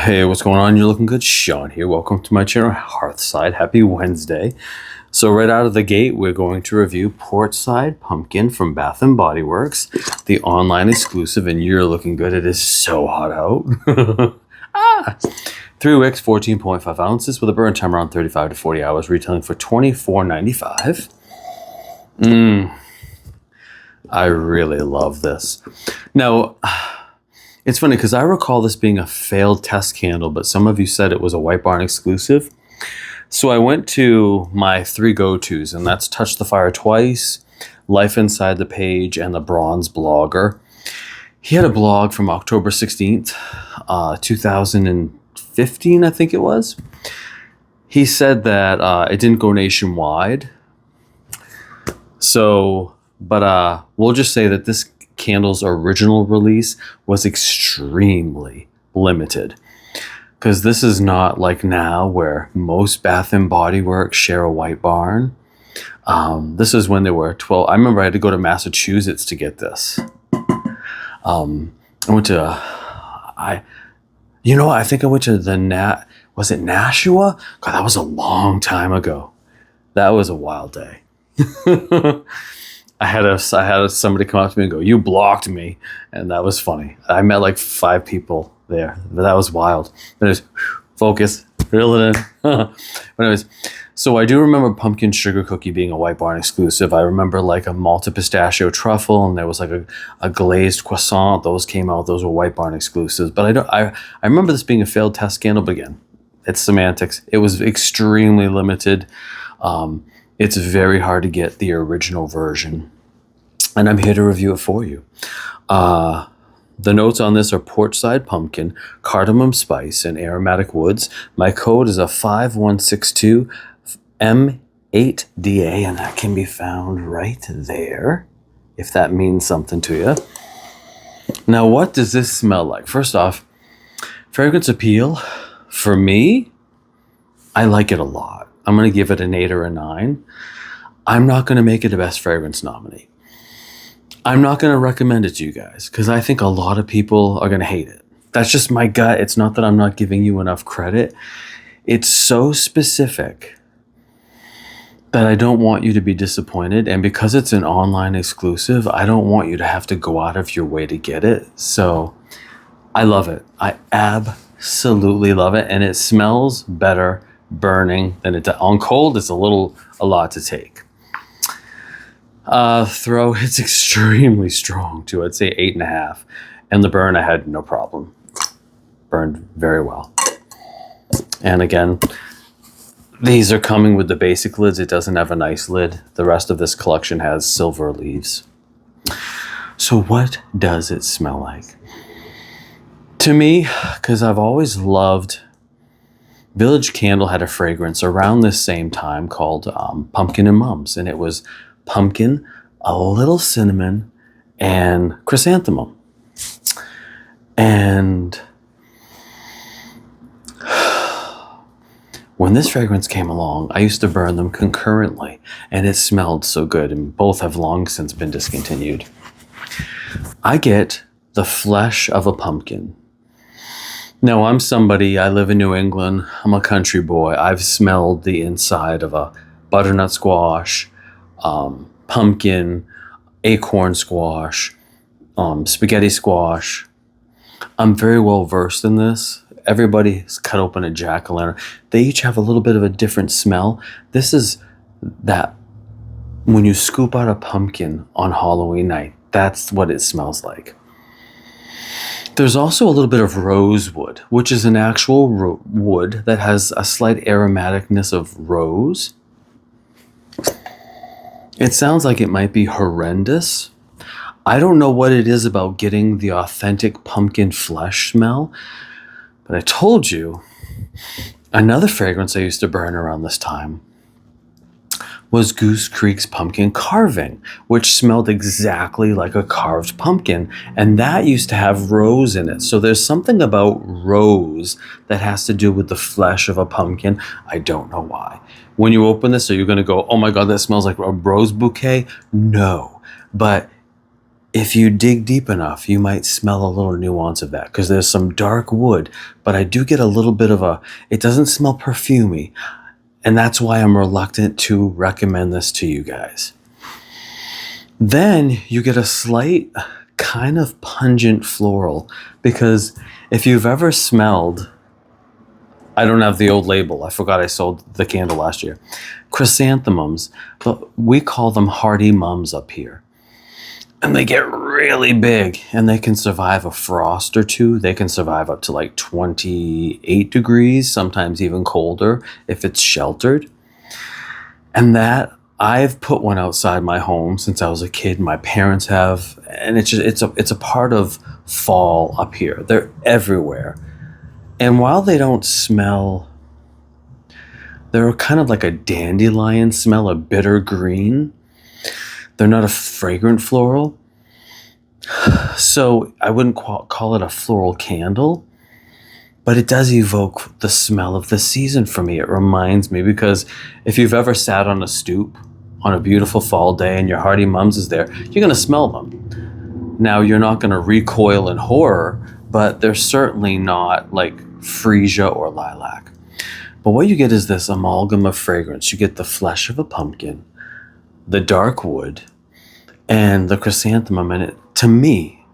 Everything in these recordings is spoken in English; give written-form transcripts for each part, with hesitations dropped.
Hey, what's going on? You're looking good. Shawn here. Welcome to my channel, Hearthside. Happy Wednesday. So right out of the gate, we're going to review Porchside Pumpkin from Bath & Body Works, the online exclusive, and you're looking good. It is so hot out. 3 wicks, 14.5 ounces with a burn time around 35 to 40 hours, retailing for $24.95. I really love this. Now, it's funny because I recall this being a failed test candle, but some of you said it was a White Barn exclusive. So I went to my three go-tos, and that's Touch the Fire Twice, Life Inside the Page, and the Bronze Blogger. He had a blog from October 16th, 2015, I think it was. He said that it didn't go nationwide. So, but we'll just say that this candle's original release was extremely limited, because this is not like now where most Bath and Body Works share a White Barn. This is when they were 12. I remember I had to go to Massachusetts to get this. I went to I think I went to the was it Nashua? God, that was a long time ago. That was a wild day. I had somebody come up to me and go, "You blocked me," and that was funny. I met like 5 people there, but that was wild. But it was focus, reel it in. But anyways, so I do remember pumpkin sugar cookie being a White Barn exclusive. I remember like a malted pistachio truffle, and there was like a glazed croissant. Those came out. Those were White Barn exclusives. But I remember this being a failed test scandal. But again, it's semantics. It was extremely limited. It's very hard to get the original version, and I'm here to review it for you. The notes on this are Porchside Pumpkin, Cardamom Spice, and Aromatic Woods. My code is a 5162M8DA, and that can be found right there, if that means something to you. Now, what does this smell like? First off, fragrance appeal. For me, I like it a lot. I'm going to give it an 8 or a 9. I'm not going to make it a best fragrance nominee. I'm not going to recommend it to you guys because I think a lot of people are going to hate it. That's just my gut. It's not that I'm not giving you enough credit. It's so specific that I don't want you to be disappointed. And because it's an online exclusive, I don't want you to have to go out of your way to get it. So I love it. I absolutely love it. And it smells better burning than it does. On cold, it's a lot to take. Throw, it's extremely strong too. I'd say 8.5. And the burn, I had no problem. Burned very well. And again, these are coming with the basic lids. It doesn't have a nice lid. The rest of this collection has silver leaves. So what does it smell like? To me, because I've always loved, Village Candle had a fragrance around this same time called Pumpkin and Mums, and it was pumpkin, a little cinnamon, and chrysanthemum. And when this fragrance came along, I used to burn them concurrently, and it smelled so good, and both have long since been discontinued. I get the flesh of a pumpkin. Now, I live in New England, I'm a country boy. I've smelled the inside of a butternut squash, pumpkin, acorn squash, spaghetti squash. I'm very well versed in this. Everybody's cut open a jack-o'-lantern. They each have a little bit of a different smell. This is that when you scoop out a pumpkin on Halloween night, that's what it smells like. There's also a little bit of rosewood, which is an actual wood that has a slight aromaticness of rose. It sounds like it might be horrendous. I don't know what it is about getting the authentic pumpkin flesh smell, but I told you another fragrance I used to burn around this time was Goose Creek's pumpkin carving, which smelled exactly like a carved pumpkin, and that used to have rose in it. So there's something about rose that has to do with the flesh of a pumpkin. I don't know why. When you open this, are you going to go, "Oh my God, that smells like a rose bouquet"? No, but if you dig deep enough, you might smell a little nuance of that because there's some dark wood, but I do get a little bit of it doesn't smell perfumey. And that's why I'm reluctant to recommend this to you guys. Then you get a slight kind of pungent floral, because if you've ever smelled, I don't have the old label. I forgot I sold the candle last year. Chrysanthemums, but we call them hardy mums up here. And they get really big, and they can survive a frost or two. They can survive up to like 28 degrees, sometimes even colder if it's sheltered. And that, I've put one outside my home since I was a kid. My parents have, and it's a part of fall up here. They're everywhere. And while they don't smell, they're kind of like a dandelion smell, a bitter green. They're not a fragrant floral. So I wouldn't call it a floral candle, but it does evoke the smell of the season for me. It reminds me, because if you've ever sat on a stoop on a beautiful fall day and your hardy mums is there, you're going to smell them. Now, you're not going to recoil in horror, but they're certainly not like freesia or lilac. But what you get is this amalgam of fragrance. You get the flesh of a pumpkin, the dark wood, and the chrysanthemum. And to me,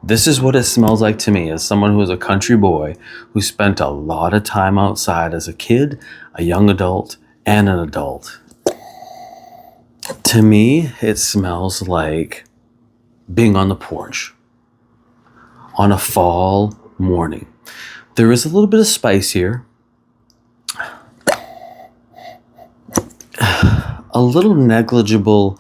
this is what it smells like to me, as someone who is a country boy who spent a lot of time outside as a kid, a young adult, and an adult. To me, it smells like being on the porch on a fall morning. There is a little bit of spice here, a little negligible.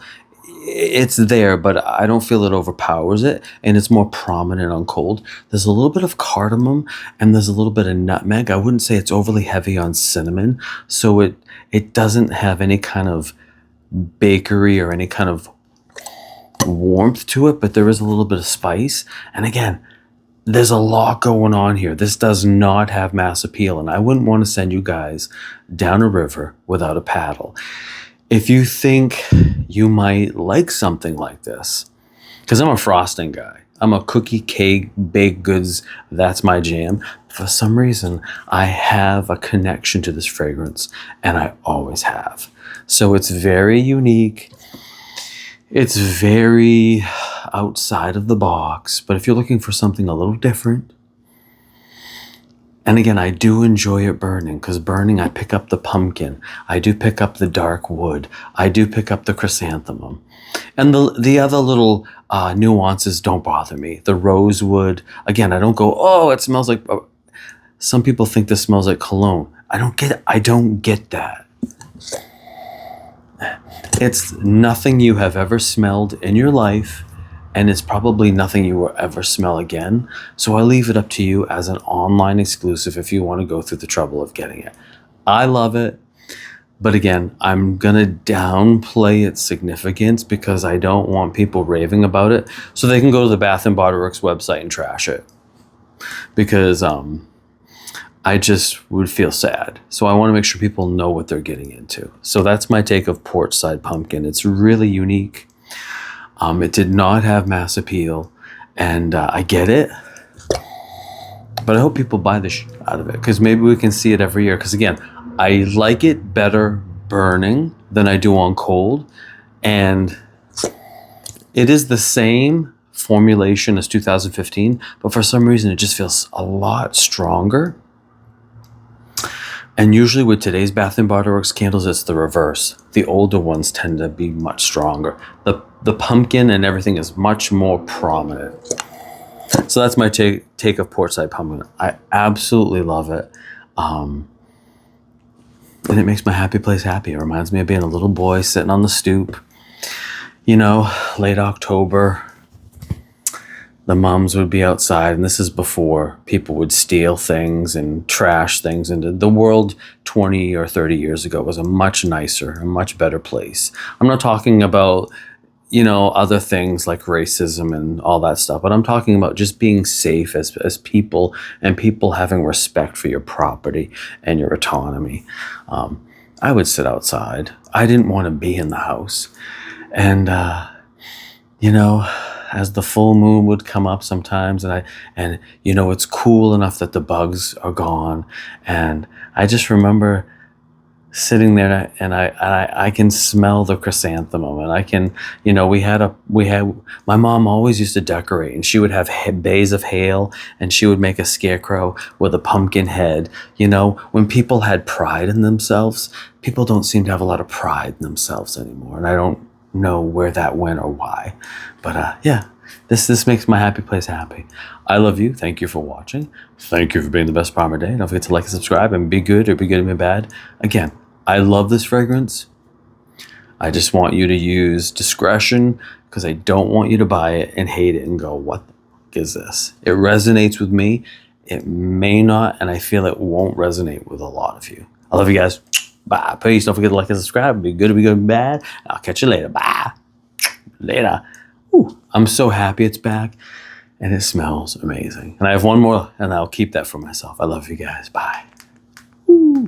It's there, but I don't feel it overpowers it, and it's more prominent on cold. There's a little bit of cardamom, and there's a little bit of nutmeg. I wouldn't say it's overly heavy on cinnamon, so it doesn't have any kind of bakery or any kind of warmth to it, but there is a little bit of spice. And again, there's a lot going on here. This does not have mass appeal, and I wouldn't want to send you guys down a river without a paddle. If you think you might like something like this, because I'm a frosting guy, I'm a cookie, cake, baked goods, that's my jam. For some reason, I have a connection to this fragrance, and I always have. So it's very unique. It's very outside of the box, but if you're looking for something a little different, and again, I do enjoy it burning, because burning, I pick up the pumpkin, I do pick up the dark wood, I do pick up the chrysanthemum, and the other little nuances don't bother me. The rosewood, again, I don't go, oh, it smells like. Some people think this smells like cologne. I don't get that. It's nothing you have ever smelled in your life, and it's probably nothing you will ever smell again. So I leave it up to you as an online exclusive if you want to go through the trouble of getting it. I love it, but again, I'm going to downplay its significance because I don't want people raving about it so they can go to the Bath & Body Works website and trash it, because I just would feel sad. So I want to make sure people know what they're getting into. So that's my take of Porchside Pumpkin. It's really unique. It did not have mass appeal, and I get it. But I hope people buy the shit out of it, because maybe we can see it every year. Because again, I like it better burning than I do on cold. And it is the same formulation as 2015, but for some reason it just feels a lot stronger. And usually with today's Bath & Body Works candles, it's the reverse. The older ones tend to be much stronger. The pumpkin and everything is much more prominent. So that's my take of Porchside Pumpkin. I absolutely love it. And it makes my happy place happy. It reminds me of being a little boy sitting on the stoop. You know, late October. The moms would be outside, and this is before people would steal things and trash things. And the world 20 or 30 years ago was a much nicer, a much better place. I'm not talking about, you know, other things like racism and all that stuff, but I'm talking about just being safe as people, and people having respect for your property and your autonomy. I would sit outside. I didn't want to be in the house. And, you know, as the full moon would come up sometimes, and you know, it's cool enough that the bugs are gone, and I just remember sitting there, and I can smell the chrysanthemum, and I can, you know, we had my mom always used to decorate, and she would have bays of hail, and she would make a scarecrow with a pumpkin head. You know, when people had pride in themselves, people don't seem to have a lot of pride in themselves anymore, and I don't know where that went or why, but yeah, this makes my happy place happy. I love you. Thank you for watching. Thank you for being the best part of my day. Don't forget to like and subscribe, and be good or be good or be bad. Again, I love this fragrance. I just want you to use discretion, because I don't want you to buy it and hate it and go, what the fuck is this? It resonates with me. It may not, and I feel it won't resonate with a lot of you. I love you guys. Bye. Peace. Don't forget to like and subscribe. Be good or be good or be bad. I'll catch you later. Bye. Later. Ooh, I'm so happy it's back, and it smells amazing. And I have one more, and I'll keep that for myself. I love you guys. Bye.